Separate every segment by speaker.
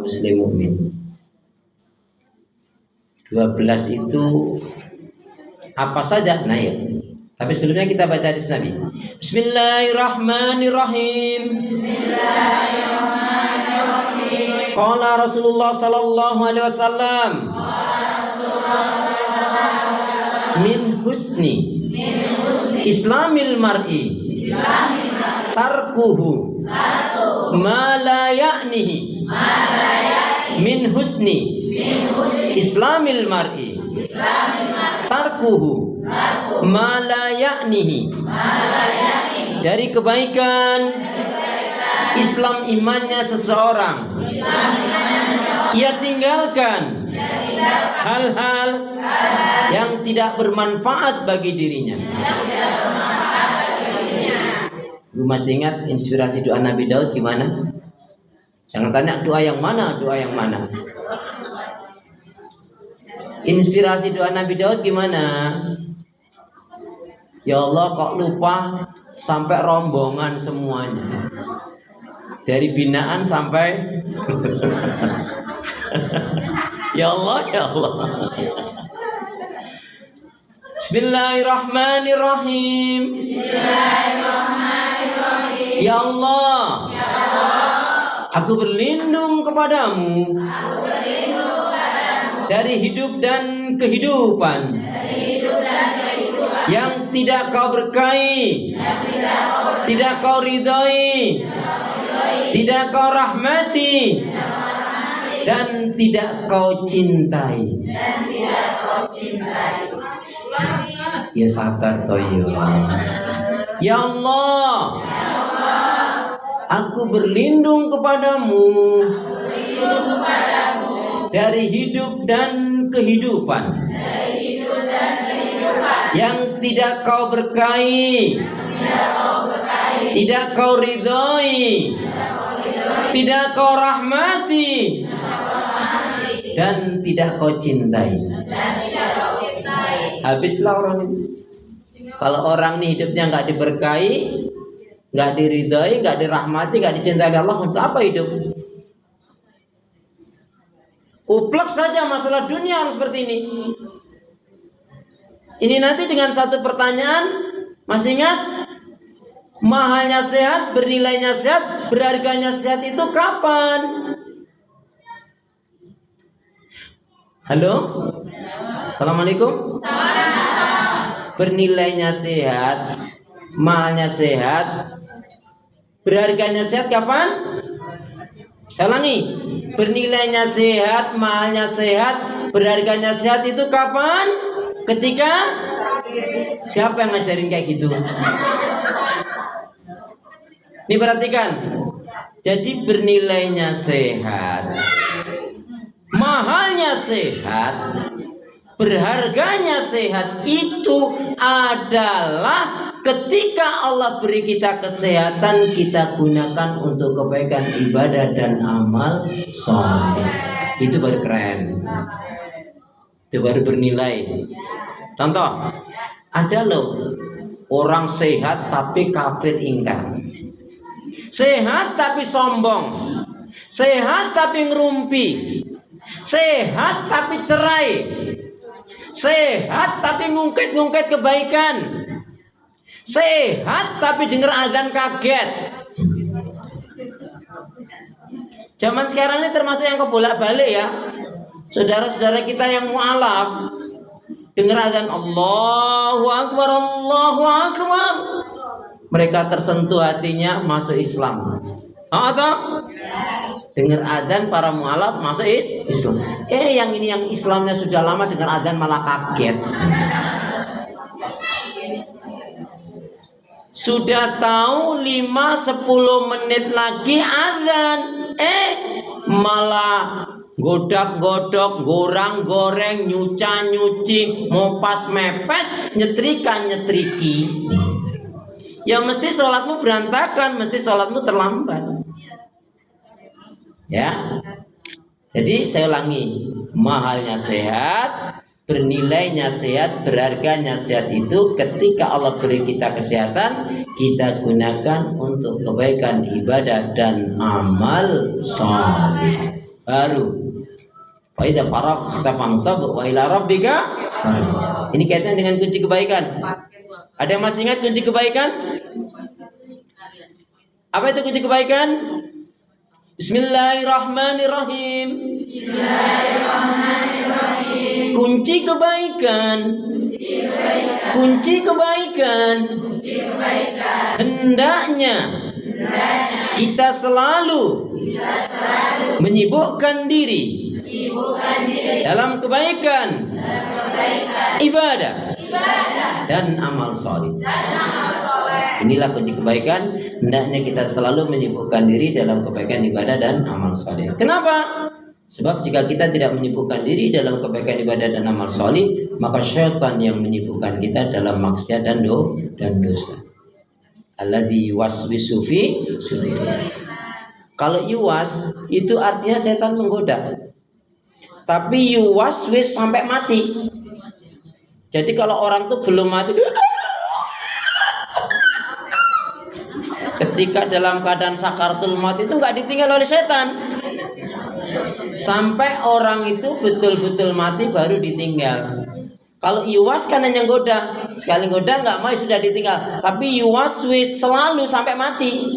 Speaker 1: muslim mukmin. 12 itu apa saja? Nah ya. Tapi sebelumnya kita baca hadis Nabi. Bismillahirrahmanirrahim. Bismillahirrahmanirrahim. Qala Rasulullah sallallahu alaihi wasallam. Min husni Islamil mar'i tarkuhu ma la ya'nihi. Min husni Islamil mar'i tarkuhu ma la ya'nihi. Dari kebaikan Islam imannya seseorang, ia tinggalkan hal-hal yang tidak bermanfaat bagi dirinya. Lu masih ingat inspirasi doa Nabi Daud gimana? Jangan tanya doa yang mana, doa yang mana. Inspirasi doa Nabi Daud gimana? Ya Allah, kok lupa sampai rombongan semuanya, dari binaan sampai ya Allah, ya Allah. Bismillahirrahmanirrahim. Ya Allah, aku berlindung kepadamu dari hidup dan kehidupan yang tidak kau berkahi, tidak kau ridhoi, tidak kau rahmati, dan tidak kau cintai. Ya sabar toyo. Ya Allah, aku berlindung kepadamu dari hidup dan kehidupan yang tidak kau berkahi, tidak kau ridhoi, tidak kau rahmati, dan tidak kau cintai. Habislah orang ini. Kalau orang ini hidupnya nggak diberkahi, nggak diridhoi, nggak dirahmati, nggak dicintai Allah, untuk apa hidup? Uplek saja masalah dunia harus seperti ini. Ini nanti dengan satu pertanyaan, masih ingat? Mahalnya sehat, bernilainya sehat, berharganya sehat itu kapan? Halo? Assalamualaikum? Bernilainya sehat, mahalnya sehat, berharganya sehat kapan? Saya ulangi. Bernilainya sehat, mahalnya sehat, berharganya sehat itu kapan? Ketika siapa yang ngajarin kayak gitu? Ini perhatikan. Jadi bernilainya sehat, mahalnya sehat, berharganya sehat itu adalah ketika Allah beri kita kesehatan, kita gunakan untuk kebaikan ibadah dan amal soleh. Itu baru keren. Itu baru bernilai. Contoh, ada loh orang sehat tapi kafir ingkar, sehat tapi sombong, sehat tapi ngerumpi, sehat tapi cerai, sehat tapi ngungkit-ngungkit kebaikan, sehat tapi dengar azan kaget. Zaman sekarang ini termasuk yang kebolak-balik ya. Saudara-saudara kita yang mu'alaf dengar azan Allahu Akbar, Allahu Akbar, mereka tersentuh hatinya, masuk Islam. Atau dengar azan para mu'alaf masuk Islam. Yang ini yang Islamnya sudah lama dengar azan malah kaget. Sudah tahu 5-10 menit lagi azan, malah godak-godok, gorang-goreng, nyuca-nyuci, mopas mepes, nyetrika-nyetriki. Ya mesti sholatmu berantakan, mesti sholatmu terlambat. Ya. Jadi saya ulangi, mahalnya sehat, bernilainya sehat, berharganya sehat itu ketika Allah beri kita kesehatan, kita gunakan untuk kebaikan ibadah dan amal saleh. baru. Wa idza faraghta fansab wa ila rabbika. Ini kaitannya dengan kunci kebaikan. Ada yang masih ingat kunci kebaikan? Apa itu kunci kebaikan? Bismillahirrahmanirrahim. Bismillahirrahmanirrahim. Kunci kebaikan. Kunci kebaikan. Hendaknya kita selalu menyibukkan diri dalam kebaikan, ibadah dan amal soleh. Inilah kunci kebaikan. Hendaknya kita selalu menyibukkan diri dalam kebaikan, ibadah dan amal soleh. Kenapa? Sebab jika kita tidak menyibukkan diri dalam kebaikan, ibadah dan amal soleh, maka syaitan yang menyibukkan kita dalam maksiat dan dosa. Alladzi yuwaswisu fi sudur. Kalau yuwas itu artinya setan menggoda. Tapi yuwaswis sampai mati. Jadi kalau orang tuh belum mati, ketika dalam keadaan sakaratul maut itu nggak ditinggal oleh setan. Sampai orang itu betul-betul mati baru ditinggal. Kalau yuwas kan hanya goda, sekali goda nggak mau sudah ditinggal. Tapi yuwaswis selalu sampai mati.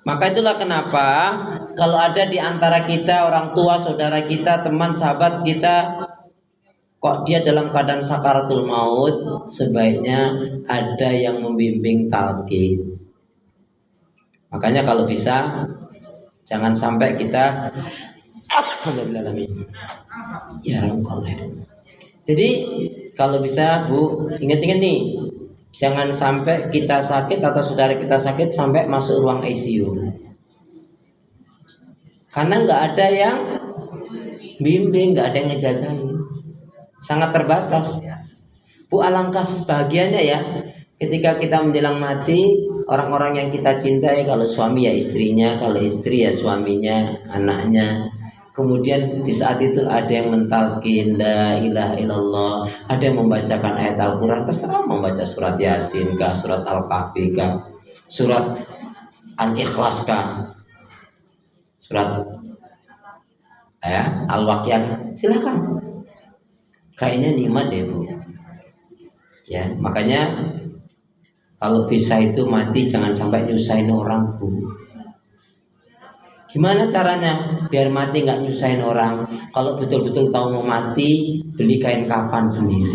Speaker 1: Maka itulah kenapa kalau ada di antara kita orang tua, saudara kita, teman, sahabat kita, kok dia dalam keadaan sakaratul maut, sebaiknya ada yang membimbing talqin. Makanya kalau bisa jangan sampai kita ya jadi kalau bisa Bu, ingat-ingat nih, jangan sampai kita sakit atau saudara kita sakit sampai masuk ruang ICU. Karena nggak ada yang bimbing, nggak ada yang ngejagain, sangat terbatas. Bu, alangkah bahagianya ya ketika kita menjelang mati, orang-orang yang kita cintai, kalau suami ya istrinya, kalau istri ya suaminya, anaknya. Kemudian di saat itu ada yang mentalkin la ilaha illallah, ada yang membacakan ayat Al-Quran, terserah membaca surat Yasin kah, surat Al-Kahfi kah, surat Al-Ikhlas kah, surat Al-Waqiah, silakan. Kayaknya nikmat deh Bu. Ya, makanya kalau bisa itu mati jangan sampai nyusahin orang Bu. Gimana caranya biar mati nggak nyusahin orang? Kalau betul-betul tahu mau mati, beli kain kafan sendiri.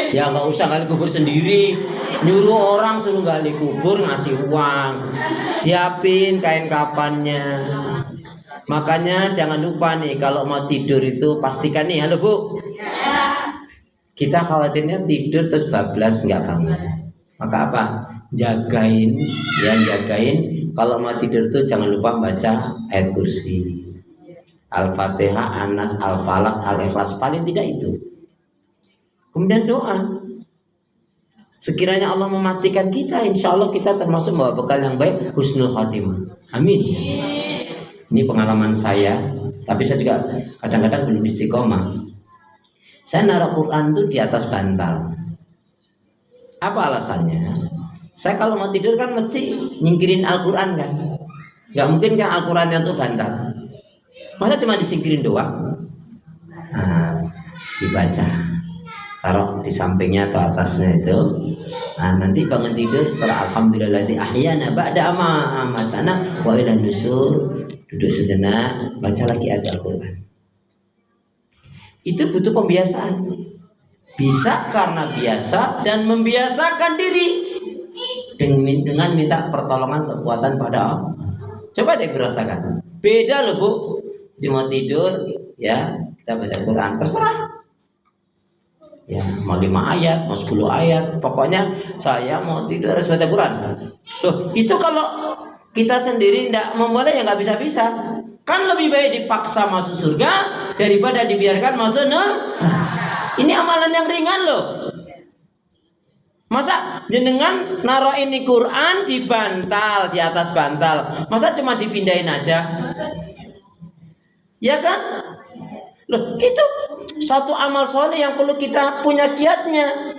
Speaker 1: Ya nggak usah gali kubur sendiri, nyuruh orang suruh gali kubur, ngasih uang, siapin kain kafannya. Makanya jangan lupa nih kalau mau tidur itu pastikan nih, halo Bu, kita khawatirnya tidur terus bablas nggak bangun. Maka apa? Jagain. Kalau mau tidur tuh jangan lupa baca ayat kursi, Al-Fatihah, An-Nas, Al-Falaq, Al-Ikhlas, paling tidak itu. Kemudian doa. Sekiranya Allah mematikan kita, insya Allah kita termasuk bawa bekal yang baik, husnul khatimah. Amin. Ini pengalaman saya, tapi saya juga kadang-kadang belum istiqomah. Saya naruh Quran tuh di atas bantal. Apa alasannya? Saya kalau mau tidur kan mesti nyingkirin Al-Quran kan. Gak mungkin kan Al-Qurannya tuh bantal. Masa cuma disingkirin doang? Nah, dibaca, taruh di sampingnya atau atasnya itu. Nah, nanti bangun tidur setelah alhamdulilladzi ahyana ba'da ma amatana wa ilan nusur, duduk sejenak, baca lagi ayat Al-Quran. Itu butuh pembiasaan. Bisa karena biasa dan membiasakan diri dengan minta pertolongan kekuatan pada Allah. Coba deh berasakan. Beda loh Bu. Jadi mau tidur ya kita baca Quran, terserah. Ya mau 5 ayat, mau 10 ayat, pokoknya saya mau tidur harus baca Quran. Loh, itu kalau kita sendiri tidak memulai ya nggak bisa-bisa. Kan lebih baik dipaksa masuk surga daripada dibiarkan masuk neraka. Ini amalan yang ringan loh. Masa jenengan naruh ini Quran di bantal, di atas bantal, masa cuma dipindahin aja? Ya kan? Loh, itu satu amal soleh yang perlu kita punya kiatnya.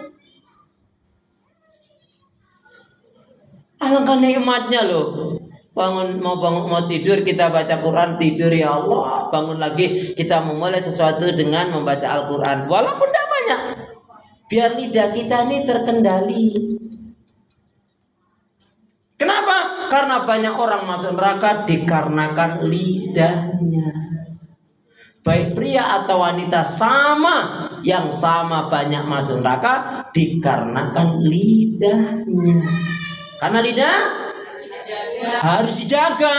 Speaker 1: Alangkah nikmatnya loh. bangun mau tidur kita baca Quran, tidur ya Allah, bangun lagi kita memulai sesuatu dengan membaca Al-Quran walaupun tidak banyak, biar lidah kita ini terkendali. Kenapa? Karena banyak orang masuk neraka dikarenakan lidahnya. Baik pria atau wanita sama, yang sama banyak masuk neraka dikarenakan lidahnya. Karena lidah harus dijaga.